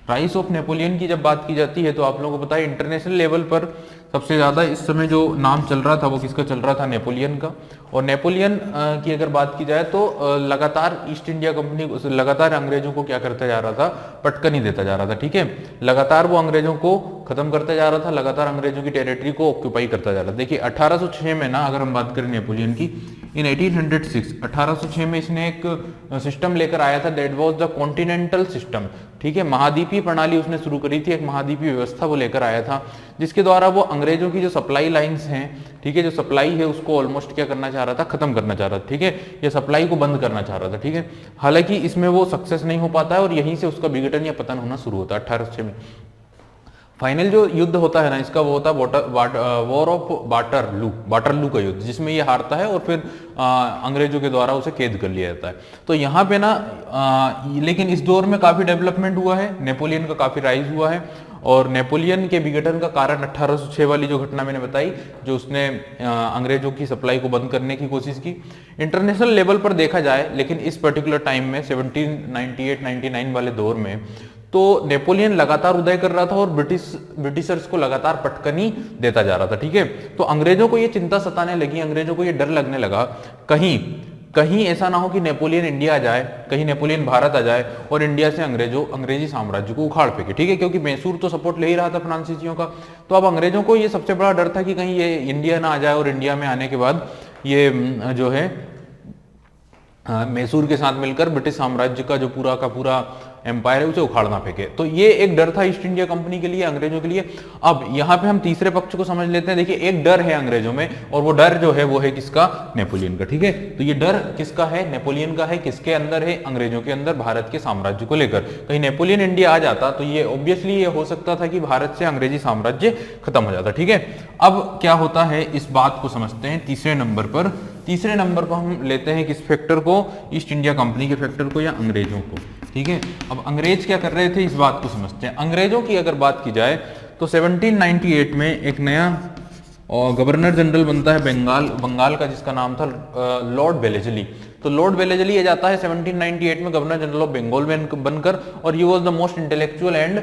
Rice of Napoleon की जब बात की जाती है तो आप लोगों को पता है इंटरनेशनल लेवल पर सबसे ज्यादा इस समय जो नाम चल रहा था वो किसका चल रहा था, नेपोलियन का। और नेपोलियन की अगर बात की जाए तो लगातार ईस्ट इंडिया कंपनी लगातार अंग्रेजों को क्या करता जा रहा था, पटकन ही देता जा रहा था, ठीक है, लगातार वो अंग्रेजों को खत्म करता जा रहा था, लगातार अंग्रेजों की टेरिटरी को ऑक्यूपाई करता जा रहा था। देखिए 1806 में ना, अगर हम बात करें नेपोलियन की, इन 1806 में इसने एक सिस्टम लेकर आया था, that was the continental system, ठीक है, महाद्वीपीय प्रणाली उसने शुरू करी थी, एक महाद्वीपीय व्यवस्था वो लेकर आया था, जिसके द्वारा वो अंग्रेजों की जो सप्लाई लाइंस हैं, ठीक है, जो सप्लाई है उसको ऑलमोस्ट क्या करना चाह रहा था, खत्म करना चाह रहा था, ठीक है, ये सप्लाई को बंद करना चाह रहा था, ठीक है। हालांकि इसमें वो सक्सेस नहीं हो पाता है और यहीं से उसका विघटन या पतन होना शुरू होता है 1806 में। फाइनल जो युद्ध होता है ना इसका, वो होता है वॉर ऑफ वाटरलू का युद्ध, जिसमें ये हारता है और फिर अंग्रेजों के द्वारा उसे कैद कर लिया जाता है। तो यहाँ पे ना लेकिन इस दौर में काफी डेवलपमेंट हुआ है, नेपोलियन का काफी राइज हुआ है, और नेपोलियन के विघटन का कारण 1806 वाली जो घटना मैंने बताई, जो उसने अंग्रेजों की सप्लाई को बंद करने की कोशिश की। इंटरनेशनल लेवल पर देखा जाए, लेकिन इस पर्टिकुलर टाइम में 1798-99 वाले दौर में तो नेपोलियन लगातार उदय कर रहा था और ब्रिटिशर्स को लगातार पटकनी देता जा रहा था, ठीक है। तो अंग्रेजों को ये चिंता सताने लगी, अंग्रेजों को ये डर लगने लगा, कहीं ऐसा ना हो कि नेपोलियन इंडिया आ जाए, कहीं नेपोलियन भारत आ जाए और इंडिया से अंग्रेजी साम्राज्य को उखाड़ फेंके, ठीक है, क्योंकि मैसूर तो सपोर्ट ले ही रहा था फ्रांसीसियों का। तो अब अंग्रेजों को ये सबसे बड़ा डर था कि कहीं ये इंडिया ना आ जाए और इंडिया में आने के बाद ये जो है मैसूर के साथ मिलकर ब्रिटिश साम्राज्य का जो पूरा का पूरा एम्पायर है उसे उखाड़ना फेंके। तो ये एक डर था ईस्ट इंडिया कंपनी के लिए, अंग्रेजों के लिए। अब यहाँ पे हम तीसरे पक्ष को समझ लेते हैं। देखिए एक डर है अंग्रेजों में, और वो डर जो है वो है किसका, नेपोलियन का, ठीक है। तो ये डर किसका है, नेपोलियन का है। किसके अंदर है, अंग्रेजों के अंदर, भारत के साम्राज्य को लेकर। कहीं नेपोलियन इंडिया आ जाता तो ये ऑब्वियसली ये हो सकता था कि भारत से अंग्रेजी साम्राज्य खत्म हो जाता, ठीक है। अब क्या होता है इस बात को समझते हैं तीसरे नंबर पर। तीसरे नंबर पर हम लेते हैं किस फैक्टर को, ईस्ट इंडिया कंपनी के फैक्टर को या अंग्रेजों को, ठीक है। अब अंग्रेज क्या कर रहे थे इस बात को समझते हैं। अंग्रेजों की अगर बात की जाए तो 1798 में एक नया गवर्नर जनरल बनता है बंगाल का, जिसका नाम था लॉर्ड वेलेस्ली। तो लॉर्ड वेलेस्ली ये जाता है 1798 में गवर्नर जनरल ऑफ बंगाल बनकर, और he was the most intellectual and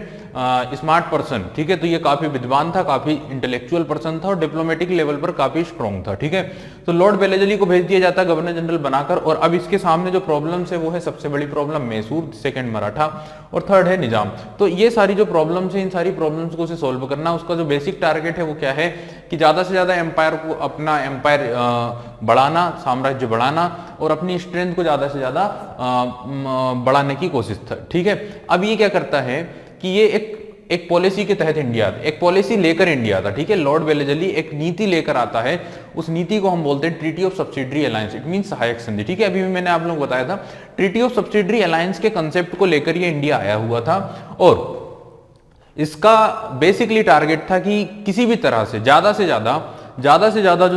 smart person, ठीक है। तो ये काफी विद्वान था, काफी इंटेलेक्चुअल पर्सन था और डिप्लोमेटिक लेवल पर काफी स्ट्रॉन्ग था, ठीक है। तो लॉर्ड वेलेस्ली को भेज दिया जाता है गवर्नर जनरल बनाकर, और अब इसके सामने जो प्रॉब्लम्स है वो है सबसे बड़ी प्रॉब्लम मैसूर, सेकंड मराठा और थर्ड है निजाम। तो ये सारी जो प्रॉब्लम्स है, इन सारी प्रॉब्लम्स को उसे सोल्व करना। उसका जो बेसिक टारगेट है वो क्या है कि ज्यादा से ज्यादा एम्पायर को, अपना एम्पायर बढ़ाना, साम्राज्य बढ़ाना और अपनी स्ट्रेंथ को ज्यादा से ज्यादा बढ़ाने की कोशिश था, ठीक है। अब ये क्या करता है कि ये एक पॉलिसी के तहत इंडिया, एक पॉलिसी लेकर इंडिया आता, ठीक है। लॉर्ड वेलेस्ली एक नीति लेकर आता है उस नीति को हम बोलते हैं treaty of subsidiary alliance. It mean सहायक संधि, ठीक है। अभी भी मैंने आप लोगों को बताया था ट्रीटी ऑफ सब्सिडरी अलायंस के कंसेप्ट को लेकर ये इंडिया आया हुआ था, और इसका बेसिकली टारगेट था कि किसी भी तरह से ज्यादा से ज्यादा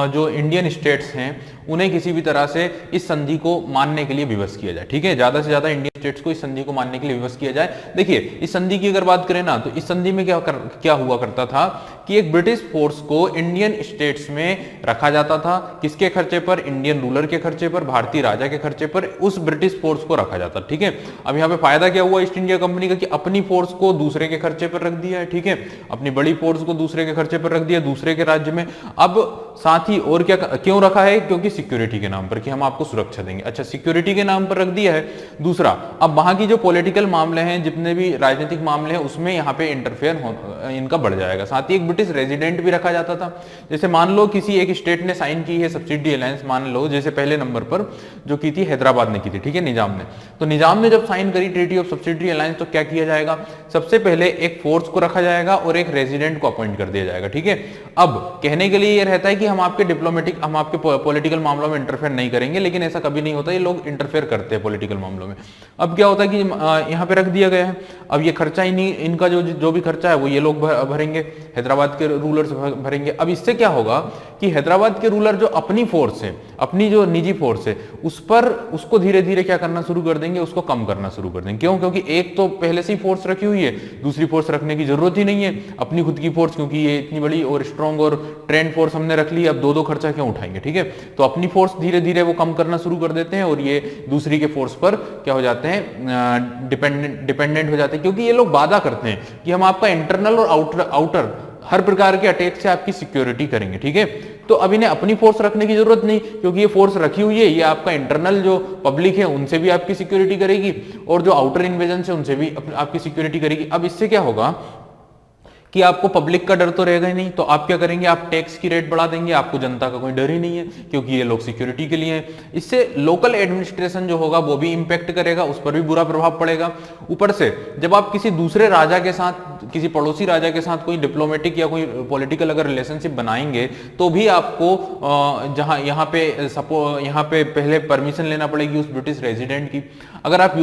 जो इंडियन स्टेट्स हैं उन्हें किसी भी तरह से इस संधि को मानने के लिए विवश किया जाए, ठीक है। ज्यादा से ज्यादा इंडियन स्टेट्स को इस संधि को मानने के लिए विवश किया जाए। देखिए, इस संधि की अगर बात करें ना, तो इस संधि में क्या हुआ करता था कि एक ब्रिटिश फोर्स को इंडियन स्टेट्स में रखा जाता था। किसके खर्चे पर? इंडियन रूलर के खर्चे पर, भारतीय राजा के खर्चे पर उस ब्रिटिश फोर्स को रखा जाता, ठीक है। अब यहाँ पे फायदा क्या हुआ ईस्ट इंडिया कंपनी का कि अपनी फोर्स को दूसरे के खर्चे पर रख दिया है, ठीक है। अपनी बड़ी फोर्स को दूसरे के खर्चे पर रख दिया, दूसरे के राज्य में। अब साथ ही और क्या क्यों रखा है? क्योंकि सिक्योरिटी के नाम पर, कि हम आपको सुरक्षा देंगे। अच्छा, सिक्योरिटी के नाम पर रख दिया है। दूसरा, अब वहां की जो पॉलिटिकल मामले हैं, जितने भी राजनीतिक मामले हैं, उसमें यहाँ पे इंटरफेयर इनका बढ़ जाएगा। साथ ही एक ब्रिटिश रेजिडेंट भी रखा जाता था। जैसे मान लो किसी एक स्टेट ने साइन की है सब्सिडी अलायंस, मान लो जैसे पहले नंबर पर जो की थी हैदराबाद ने की थी, ठीक है, निजाम ने। तो निजाम ने जब साइन करी ट्रीटी ऑफ सब्सिडी अलायंस, तो क्या किया जाएगा? सबसे पहले एक फोर्स को रखा जाएगा और एक रेजिडेंट को अपॉइंट कर दिया जाएगा, ठीक है। अब कहने के लिए यह रहता है कि हम आपके पॉलिटिकल मामलों में इंटरफेयर नहीं करेंगे, लेकिन ऐसा कभी नहीं होता। ये लोग इंटरफेयर करते हैं पॉलिटिकल मामलों में। अब क्या होता है कि यहाँ पे रख दिया गया है। अब ये खर्चा ही नहीं, इनका जो भी खर्चा है वो ये लोग भरेंगे, हैदराबाद के रूलर्स भरेंगे। अब इससे क्या होगा कि हैदराबाद के रूलर जो अपनी फोर्स है, अपनी जो निजी फोर्स है, उसको धीरे धीरे क्या करना शुरू कर देंगे? उसको कम करना शुरू कर देंगे। क्यों? क्योंकि एक तो पहले से ही फोर्स रखी हुई है, दूसरी फोर्स रखने की जरूरत ही नहीं है। अपनी खुद की फोर्स, क्योंकि ये इतनी बड़ी और स्ट्रॉन्ग और ट्रेंड फोर्स हमने रख ली, अब दो खर्चा क्यों उठाएंगे, ठीक है। तो अपनी फोर्स धीरे धीरे वो कम करना शुरू कर देते हैं और ये दूसरी के फोर्स पर क्या हो जाते हैं? डिपेंडेंट हो जाते हैं। क्योंकि ये लोग वादा करते हैं कि हम आपका इंटरनल और आउटर हर प्रकार के अटैक से आपकी सिक्योरिटी करेंगे, ठीक है। तो अब इन्हें अपनी फोर्स रखने की जरूरत नहीं, क्योंकि ये फोर्स रखी हुई है, ये आपका इंटरनल जो पब्लिक है उनसे भी आपकी सिक्योरिटी करेगी, और जो आउटर इन्वेजन है उनसे भी आपकी सिक्योरिटी करेगी। अब इससे क्या होगा कि आपको पब्लिक का डर तो रहेगा ही नहीं, तो आप क्या करेंगे? आप टैक्स की रेट बढ़ा देंगे, आपको जनता का कोई डर ही नहीं है, क्योंकि ये लोग सिक्योरिटी के लिए हैं। इससे लोकल एडमिनिस्ट्रेशन जो होगा वो भी इंपैक्ट करेगा, उस पर भी बुरा प्रभाव पड़ेगा। ऊपर से जब आप किसी दूसरे राजा के साथ, किसी पड़ोसी राजा के साथ कोई डिप्लोमेटिक या कोई पॉलिटिकल अगर रिलेशनशिप बनाएंगे, तो भी आपको जहां यहाँ पे पहले परमिशन लेना पड़ेगी उस ब्रिटिश रेजिडेंट की। अगर आप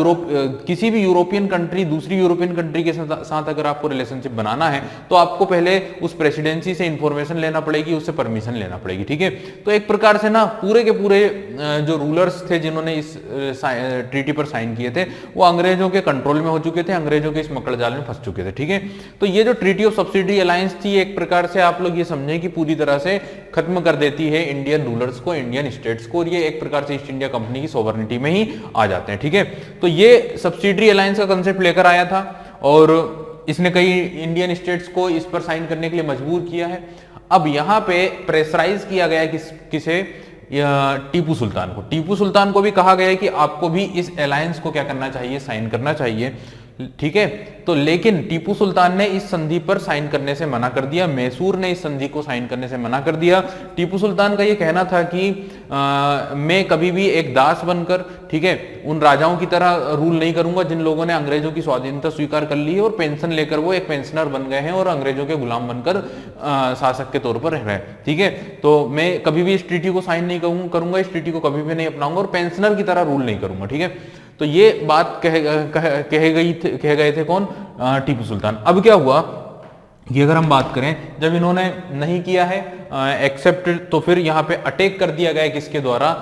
किसी भी यूरोपियन कंट्री, दूसरी यूरोपियन कंट्री के साथ अगर आपको रिलेशनशिप बनाना है, तो आपको पहले उस प्रेसिडेंसी से इंफॉर्मेशन लेना पड़ेगी, उससे परमिशन लेना पड़ेगी, ठीक है। तो एक प्रकार से ना पूरे के पूरे जो रूलर्स थे जिन्होंने इस ट्रीटी पर साइन किए थे, वो अंग्रेजों के कंट्रोल में हो चुके थे, अंग्रेजों के इस मकड़जाल में फंस चुके थे, ठीक है। तो ये जो ट्रीटी ऑफ सब्सिडी अलायंस थी, एक प्रकार से आप लोग ये समझें कि पूरी तरह से खत्म कर देती है इंडियन रूलर्स को, इंडियन स्टेट्स को, और ये एक प्रकार से ईस्ट इंडिया कंपनी की सोवरेनिटी में ही आ जाते हैं, ठीक है। तो ये सब्सिडी अलायंस का कंसेप्ट लेकर आया था, और इसने कई इंडियन स्टेट्स को इस पर साइन करने के लिए मजबूर किया है। अब यहाँ पे प्रेशराइज किया गया किसे? टीपू सुल्तान को। टीपू सुल्तान को भी कहा गया है कि आपको भी इस अलायंस को क्या करना चाहिए? साइन करना चाहिए, ठीक है। तो लेकिन टीपू सुल्तान ने इस संधि पर साइन करने से मना कर दिया, मैसूर ने इस संधि को साइन करने से मना कर दिया। टीपू सुल्तान का यह कहना था कि मैं कभी भी एक दास बनकर, ठीक है, उन राजाओं की तरह रूल नहीं करूंगा जिन लोगों ने अंग्रेजों की स्वाधीनता स्वीकार कर ली है और पेंशन लेकर वो एक पेंशनर बन गए हैं और अंग्रेजों के गुलाम बनकर शासक के तौर पर रह रहे हैं, ठीक है। तो मैं कभी भी इस ट्रीटी को साइन नहीं करूंगा, इस ट्रीटी को कभी भी नहीं अपनाऊंगा और पेंशनर की तरह रूल नहीं करूंगा, ठीक है। तो ये बात कहे गए थे कौन? टीपू सुल्तान। अब क्या हुआ कि अगर हम बात करें, जब इन्होंने नहीं किया है एक्सेप्ट, तो फिर यहाँ पे अटैक कर दिया गया किसके द्वारा?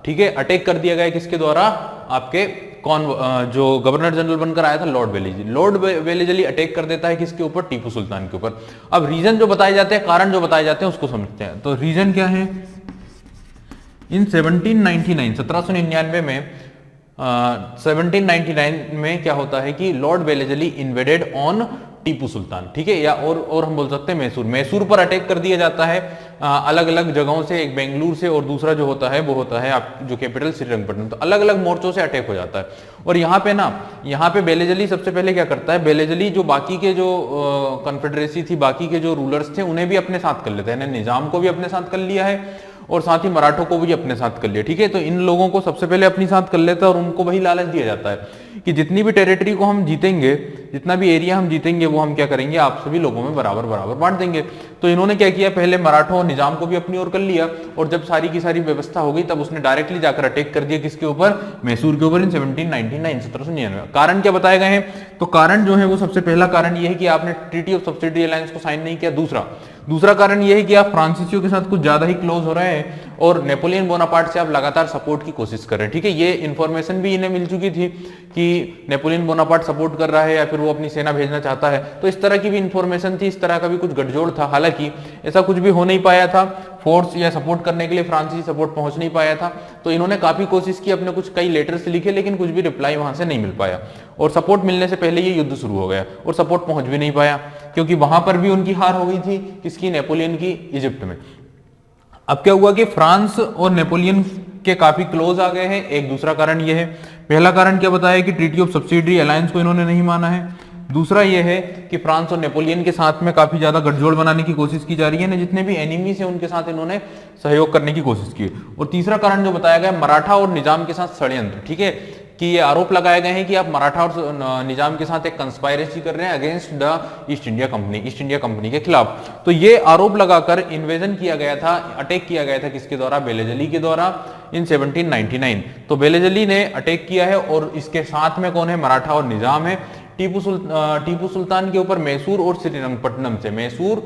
ठीक है, अटैक कर दिया गया किसके द्वारा? आपके जो गवर्नर जनरल बनकर आया था Lord Wellesley. Lord Wellesley attack कर देता है किसके ऊपर? टीपू सुल्तान के ऊपर। अब रीजन जो बताए जाते हैं, कारण जो बताए जाते हैं, उसको समझते हैं। तो रीजन क्या है? इन 1799 में 1799 में क्या होता है कि Lord Wellesley invaded on Tipu Sultan, ठीक है, या और हम बोल सकते हैं मैसूर पर अटैक कर दिया जाता है अलग अलग जगहों से, एक बेंगलुरु से और दूसरा जो होता है वो होता है आप जो कैपिटल श्रीरंगपट्टनम। तो अलग अलग मोर्चों से अटैक हो जाता है। और यहाँ पे वेलेजली सबसे पहले क्या करता है? वेलेजली जो बाकी के जो कॉन्फेडरेसी थी, बाकी के जो रूलर्स थे, उन्हें भी अपने साथ कर लेता है। निजाम को भी अपने साथ कर लिया है और साथ ही मराठों को भी अपने साथ कर लिया। ठीक है, तो इन लोगों को सबसे पहले अपने साथ कर लेता है और उनको वही लालच दिया जाता है कि जितनी भी टेरिटरी को हम जीतेंगे, जितना भी एरिया हम जीतेंगे, वो हम क्या करेंगे, आप सभी लोगों में बराबर बराबर बांट देंगे। तो इन्होंने क्या किया, पहले मराठों और निजाम को भी अपनी ओर कर लिया और जब सारी की सारी व्यवस्था हो गई तब उसने डायरेक्टली जाकर अटैक कर दिया किसके ऊपर, मैसूर के ऊपर इन 1799। कारण क्या बताए गए हैं, तो कारण जो है वो सबसे पहला कारण यह है कि आपने ट्रीटी ऑफ सब्सिडियरी अलायंस को साइन नहीं किया। दूसरा कारण यह है कि आप फ्रांसीसियों के साथ कुछ ज्यादा ही क्लोज हो रहे हैं और नेपोलियन बोनापार्ट से आप लगातार सपोर्ट की कोशिश कर रहे हैं। ठीक है, ये इंफॉर्मेशन भी इन्हें मिल चुकी थी कि नेपोलियन बोनापार्ट सपोर्ट कर रहा है या फिर वो अपनी सेना भेजना चाहता है, तो इस तरह की भी इंफॉर्मेशन थी, इस तरह का भी कुछ गठजोड़ था। हालांकि ऐसा कुछ भी हो नहीं पाया था, फोर्स या सपोर्ट करने के लिए फ्रांसीसी सपोर्ट पहुंच नहीं पाया था। तो इन्होंने काफी कोशिश की, अपने कुछ कई लेटर्स लिखे, लेकिन कुछ भी रिप्लाई वहां से नहीं मिल पाया और सपोर्ट मिलने से पहले ये युद्ध शुरू हो गया और सपोर्ट पहुंच भी नहीं पाया क्योंकि वहां पर भी उनकी हार हो गई थी, किसकी, नेपोलियन की, इजिप्ट में। अब क्या हुआ कि फ्रांस और नेपोलियन के काफी क्लोज आ गए हैं। एक दूसरा कारण यह है, पहला कारण क्या बताया कि ट्रीटी ऑफ सब्सिडियरी अलायंस को इन्होंने नहीं माना है। दूसरा यह है कि फ्रांस और नेपोलियन के साथ में काफी ज्यादा गठजोड़ बनाने की कोशिश की जा रही है ना, जितने भी एनिमी से उनके साथ इन्होंने सहयोग करने की कोशिश की। और तीसरा कारण जो बताया गया, मराठा और निजाम के साथ षड्यंत्र। ठीक है, कि ये आरोप लगाए गए हैं कि आप मराठा और निजाम के साथ एक कंस्पायरेसी कर रहे हैं against the east India company के खिलाफ। तो ये आरोप लगाकर इन्वेजन किया गया था, अटैक किया गया था किसके द्वारा, बेलेजली के द्वारा इन 1799। तो बेलेजली ने अटैक किया है और इसके साथ में कौन है, मराठा और निजाम है। टीपू सुल्तान के ऊपर मैसूर और श्रीरंगपट्टनम से, मैसूर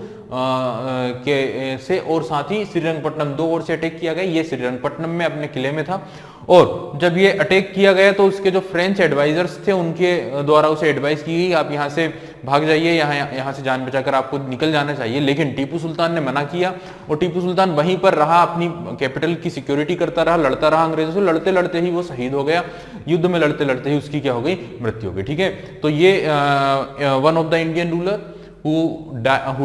के से और साथ ही श्रीरंगपट्टनम, दो ओर से अटैक किया गया। ये श्रीरंगपट्टनम में अपने किले में था और जब ये अटैक किया गया तो उसके जो फ्रेंच एडवाइजर्स थे उनके द्वारा उसे एडवाइस की गई आप यहाँ से भाग जाइए, यहाँ से जान बचाकर आपको निकल जाना चाहिए। लेकिन टीपू सुल्तान ने मना किया और टीपू सुल्तान वहीं पर रहा, अपनी कैपिटल की सिक्योरिटी करता रहा, लड़ता रहा अंग्रेजों से। लड़ते लड़ते ही वो शहीद हो गया, युद्ध में लड़ते लड़ते ही उसकी क्या हो गई, मृत्यु हो गई। ठीक है, तो ये one of the Indian ruler who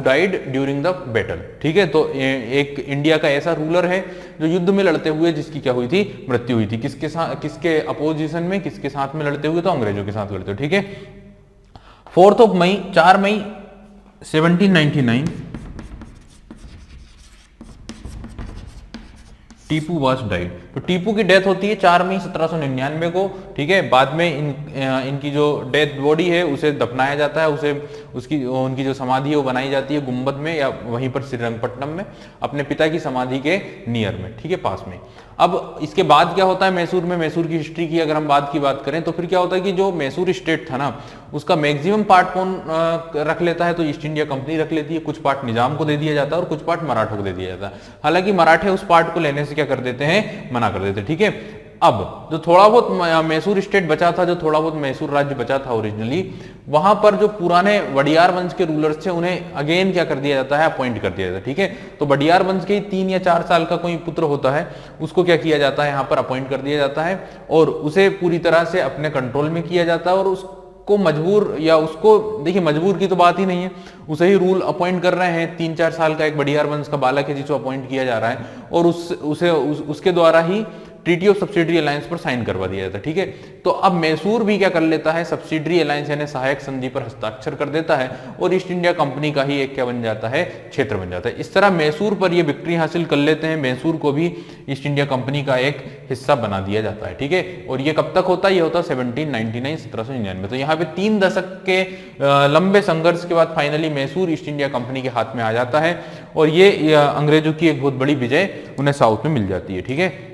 died during the battle। ठीक है, तो एक इंडिया का ऐसा रूलर है जो युद्ध में लड़ते हुए जिसकी क्या हुई थी, मृत्यु हुई थी। किसके साथ, किसके अपोजिशन में, किसके साथ में लड़ते हुए, तो अंग्रेजों के साथ लड़ते हुए। ठीक है, 4 मई 1799 टीपू वाज डाइड। तो टीपू की डेथ होती है 4 मई 1799 को। ठीक है, बाद में इनकी जो डेथ बॉडी है उसे दफनाया जाता है, उसे उनकी जो समाधि है वो बनाई जाती है गुम्बद में या वहीं पर श्रीरंगपट्टनम में, अपने पिता की समाधि के नियर में। ठीक है, पास में। अब इसके बाद क्या होता है मैसूर में, मैसूर की हिस्ट्री की अगर हम बात करें तो फिर क्या होता है कि जो मैसूर स्टेट था ना, उसका मैक्सिमम पार्ट कौन रख लेता है, तो ईस्ट इंडिया कंपनी रख लेती है। कुछ पार्ट निजाम को दे दिया जाता है और कुछ पार्ट मराठों को दे दिया जाता है। हालांकि मराठे उस पार्ट को लेने से क्या कर देते हैं, मना कर देते हैं। ठीक है, अब जो थोड़ा बहुत मैसूर स्टेट बचा था, जो थोड़ा बहुत मैसूर राज्य बचा था ओरिजिनली, वहां पर जो पुराने वडियार वंश के रूलर्स थे उन्हें अगेन क्या कर दिया जाता है, अपॉइंट कर दिया जाता है। ठीक है, तो वडियार वंश के 3 या 4 साल का कोई पुत्र होता है, उसको क्या किया जाता है, यहाँ पर अपॉइंट कर दिया जाता है और उसे पूरी तरह से अपने कंट्रोल में किया जाता है और उसको मजबूर, या उसको देखिए मजबूर की तो बात ही नहीं है, उसे ही रूल अपॉइंट कर रहे हैं। 3-4 साल का एक वडियार वंश का बालक है जिसको अपॉइंट किया जा रहा है और उसके द्वारा ही ट्रीटी ऑफ सब्सिडियरी अलायंस पर साइन करवा दिया जाता है। ठीक है, तो अब मैसूर भी क्या कर लेता है, सब्सिडियरी अलायंस यानी सहायक संधि पर हस्ताक्षर कर देता है और ईस्ट इंडिया कंपनी का ही एक क्या बन जाता है, क्षेत्र बन जाता है। इस तरह मैसूर पर ये विक्ट्री हासिल कर लेते हैं, मैसूर को भी ईस्ट इंडिया कंपनी का एक हिस्सा बना दिया जाता है। ठीक है, और ये कब तक होता है, ये होता है 1799। तो यहाँ पे 3 दशक के लंबे संघर्ष के बाद finally Mysore east India company के हाथ में आ जाता है और ये अंग्रेजों की एक बहुत बड़ी विजय उन्हें साउथ में मिल जाती है। ठीक है,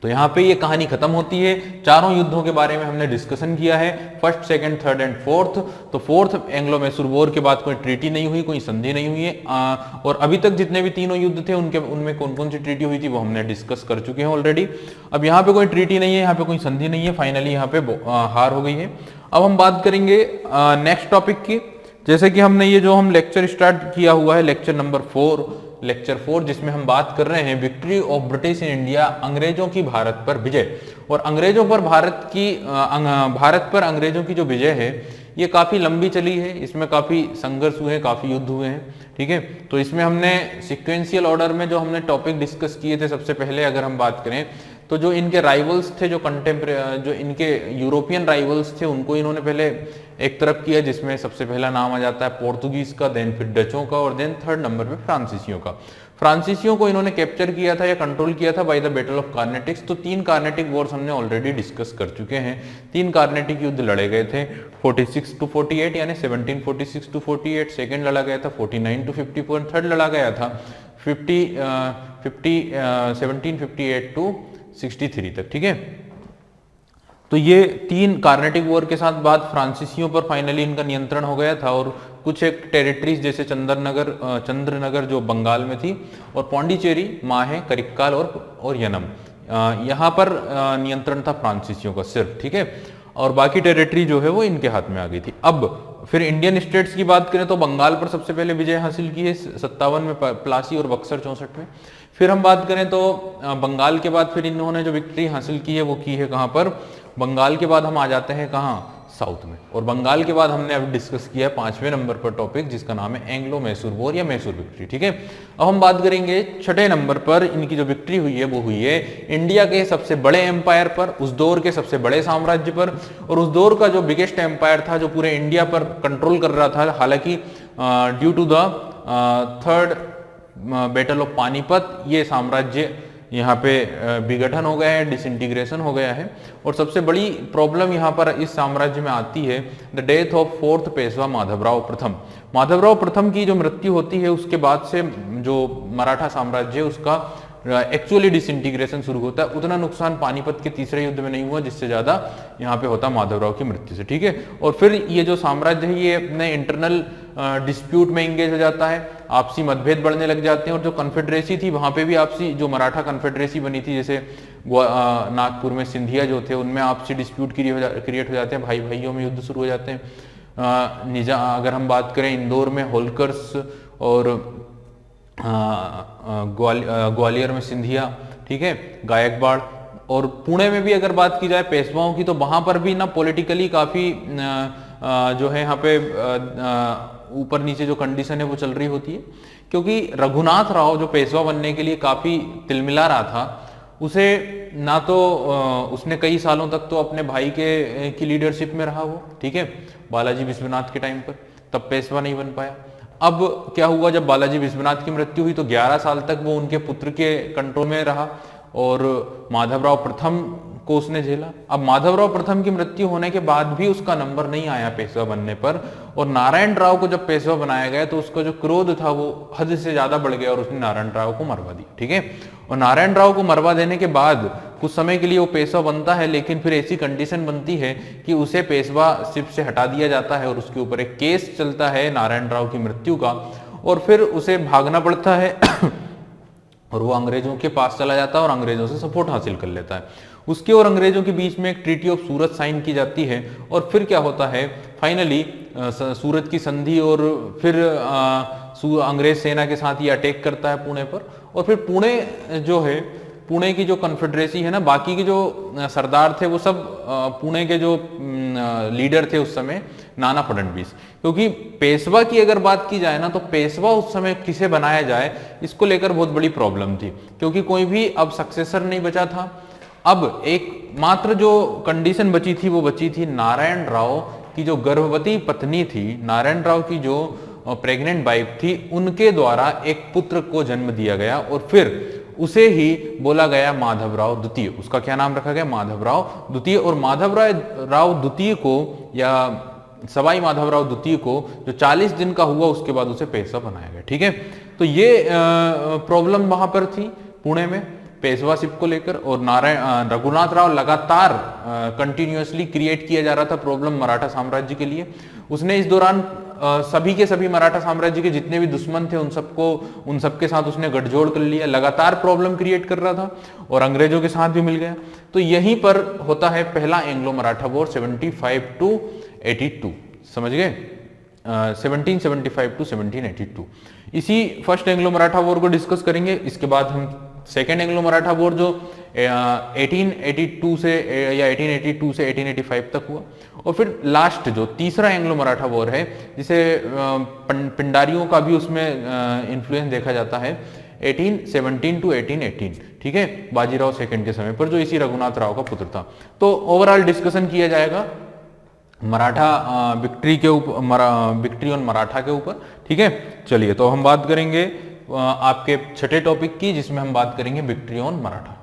तो यहाँ पे ये कहानी खत्म होती है। चारों युद्धों के बारे में हमने डिस्कशन किया है, first, second, third and fourth. तो फोर्थ एंग्लो मैसूर वॉर के बाद कोई ट्रीटी नहीं हुई, कोई संधि नहीं हुई है और अभी तक जितने भी तीनों युद्ध थे उनमें कौन कौन सी ट्रीटी हुई थी वो हमने डिस्कस कर चुके हैं ऑलरेडी। अब यहाँ पे कोई ट्रीटी नहीं है, यहाँ पे कोई संधि नहीं है, फाइनली यहाँ पे हार हो गई है। अब हम बात करेंगे नेक्स्ट टॉपिक की। जैसे कि हमने ये जो हम लेक्चर स्टार्ट किया हुआ है, लेक्चर नंबर 4, जिसमें हम बात कर रहे हैं victory of British in India, अंग्रेजों की भारत पर विजय। और अंग्रेजों पर भारत पर अंग्रेजों की जो विजय है ये काफी लंबी चली है, इसमें काफी संघर्ष हुए हैं, काफी युद्ध हुए हैं। ठीक है, तो इसमें हमने सिक्वेंशियल ऑर्डर में जो हमने टॉपिक डिस्कस किए थे, सबसे पहले अगर हम बात करें तो जो इनके राइवल्स थे, जो इनके यूरोपियन राइवल्स थे, उनको इन्होंने पहले एक तरफ किया, जिसमें सबसे पहला नाम आ जाता है पोर्तुगीज का, देन फिर डचों का और देन थर्ड नंबर पे फ्रांसीसियों का। फ्रांसीसियों को इन्होंने कैप्चर किया था या कंट्रोल किया था बाय द बैटल ऑफ कार्नेटिक्स। तो 3 कार्नेटिक वॉर्स हमने ऑलरेडी डिस्कस कर चुके हैं। 3 कार्नेटिक युद्ध लड़े गए थे 46 to 48 यानी 1746 to 48, सेकेंड लड़ा गया था 49 to 54, थर्ड लड़ा गया था 1758 to 63 तक, ठीक है। तो ये 3 कार्नेटिक वॉर के साथ बाद फ्रांसीसियों पर फाइनली इनका नियंत्रण हो गया था और कुछ एक टेरिटरीज जैसे चंद्रनगर जो बंगाल में थी और पौंडीचेरी, माहे, करिक्काल और यनम, यहाँ पर नियंत्रण था फ्रांसीसियों का सिर्फ, ठीक है। और बाकी टेरिटरी जो है वो इनके हाथ में आ गई थी। अब फिर इंडियन स्टेट्स की बात करें तो बंगाल पर सबसे पहले विजय हासिल की है 57 में प्लासी और बक्सर 64 में। फिर हम बात करें तो बंगाल के बाद फिर इन्होंने जो विक्ट्री हासिल की है वो की है कहाँ पर, बंगाल के बाद हम आ जाते हैं कहाँ, साउथ में। और बंगाल के बाद हमने अभी डिस्कस किया है 5वें नंबर पर टॉपिक जिसका नाम है एंग्लो मैसूर वॉर या मैसूर विक्ट्री, ठीक है। अब हम बात करेंगे 6ठे नंबर पर इनकी जो विक्ट्री हुई है वो हुई है इंडिया के सबसे बड़े एम्पायर पर, उस दौर के सबसे बड़े साम्राज्य पर, और उस दौर का जो बिगेस्ट एम्पायर था जो पूरे इंडिया पर कंट्रोल कर रहा था। हालांकि due to the third battle of Panipat ये साम्राज्य यहाँ पे विघटन हो गया है, डिसइंटीग्रेशन हो गया है। और सबसे बड़ी प्रॉब्लम यहाँ पर इस साम्राज्य में आती है the death of 4th Peshwa Madhavrao प्रथम। माधवराव प्रथम की जो मृत्यु होती है उसके बाद से जो मराठा साम्राज्य है उसका एक्चुअली डिसइंटीग्रेशन शुरू होता है। उतना नुकसान पानीपत के तीसरे युद्ध में नहीं हुआ जिससे ज्यादा यहाँ पे होता माधवराव की मृत्यु से, ठीक है। और फिर ये जो साम्राज्य है ये अपने इंटरनल डिस्प्यूट में इंगेज हो जाता है, आपसी मतभेद बढ़ने लग जाते हैं। और जो कन्फेडरेसी थी वहां पे भी आपसी जो मराठा कन्फेडरेसी बनी थी जैसे नागपुर में सिंधिया जो थे उनमें आपसी डिस्प्यूट क्रिएट हो जाते हैं, भाई भाइयों में युद्ध शुरू हो जाते हैं। अगर हम बात करें इंदौर में होलकर्स और ग्वालियर में सिंधिया, ठीक है, गायकवाड़। और पुणे में भी अगर बात की जाए पेशवाओं की तो वहां पर भी ना पॉलिटिकली काफी जो है यहाँ पे ऊपर नीचे जो कंडीशन है वो चल रही होती है, क्योंकि रघुनाथ राव जो पेशवा बनने के लिए काफी तिलमिला रहा था उसे ना तो उसने कई सालों तक तो अपने भाई की लीडरशिप में रहा वो, ठीक है, बालाजी विश्वनाथ के टाइम पर, तब पेशवा नहीं बन पाया। अब क्या हुआ जब बालाजी विश्वनाथ की मृत्यु हुई तो 11 साल तक वो उनके पुत्र के कंट्रोल में रहा और माधवराव प्रथम को उसने झेला। अब माधवराव प्रथम की मृत्यु होने के बाद भी उसका नंबर नहीं आया पेशवा बनने पर, और नारायण राव को जब पेशवा बनाया गया तो उसका जो क्रोध था वो हद से ज्यादा बढ़ गया और उसने नारायण राव को मरवा दी, ठीक है। और नारायण राव को मरवा देने के बाद कुछ समय के लिए वो पेशवा बनता है, लेकिन फिर ऐसी कंडीशन बनती है कि उसे पेशवाशिप से हटा दिया जाता है और उसके ऊपर एक केस चलता है नारायण राव की मृत्यु का, और फिर उसे भागना पड़ता है और वो अंग्रेजों के पास चला जाता है और अंग्रेजों से सपोर्ट हासिल कर लेता है। उसके और अंग्रेजों के बीच में एक ट्रीटी ऑफ सूरत साइन की जाती है और फिर क्या होता है फाइनली सूरत की संधि, और फिर अंग्रेज सेना के साथ ये अटैक करता है पुणे पर। और फिर पुणे जो है, पुणे की जो कन्फेडरेसी है ना, बाकी के जो सरदार थे वो सब पुणे के जो लीडर थे उस समय नाना फडणवीस, क्योंकि पेशवा की अगर बात की जाए ना तो पेशवा उस समय किसे बनाया जाए इसको लेकर बहुत बड़ी प्रॉब्लम थी, क्योंकि कोई भी अब सक्सेसर नहीं बचा था। अब एक मात्र जो कंडीशन बची थी वो बची थी नारायण राव की जो गर्भवती पत्नी थी, नारायण राव की जो प्रेग्नेंट वाइफ थी, उनके द्वारा एक पुत्र को जन्म दिया गया और फिर उसे ही बोला गया माधवराव द्वितीय। उसका क्या नाम रखा गया? माधवराव द्वितीय। और माधवराव द्वितीय को या सवाई माधवराव द्वितीय को जो 40 दिन का हुआ उसके बाद उसे पेशवा बनाया गया, ठीक है। तो ये प्रॉब्लम वहां पर थी पुणे में पेशवाशिप को लेकर, और रघुनाथ राव लगातार कंटिन्यूअसली क्रिएट किया जा रहा था प्रॉब्लम मराठा साम्राज्य के लिए। उसने इस दौरान सभी के सभी मराठा साम्राज्य के जितने भी दुश्मन थे उन सबके साथ उसने गठजोड़ कर लिया, लगातार प्रॉब्लम क्रिएट कर रहा था और अंग्रेजों के साथ भी मिल गया। तो यहीं पर होता है पहला एंग्लो मराठा वॉर 75 to 82, समझ गए, 1775 to 1782। इसी फर्स्ट एंग्लो मराठा वॉर को डिस्कस करेंगे। इसके बाद हम सेकेंड एंग्लो मराठा वॉर जो 1882 से या 1882 से 1885 तक हुआ, और फिर लास्ट जो तीसरा एंग्लो मराठा वॉर है जिसे पिंडारियों का भी उसमें इन्फ्लुएंस देखा जाता है 1817 to 1818, ठीक है, बाजीराव सेकंड के समय पर, जो इसी रघुनाथ राव का पुत्र था। तो ओवरऑल डिस्कशन किया जाएगा मराठा विक्ट्री के ऊपर, विक्ट्री ऑन मराठा के ऊपर, ठीक है। चलिए तो हम बात करेंगे आपके छठे टॉपिक की, जिसमें हम बात करेंगे विक्ट्री ऑन मराठा।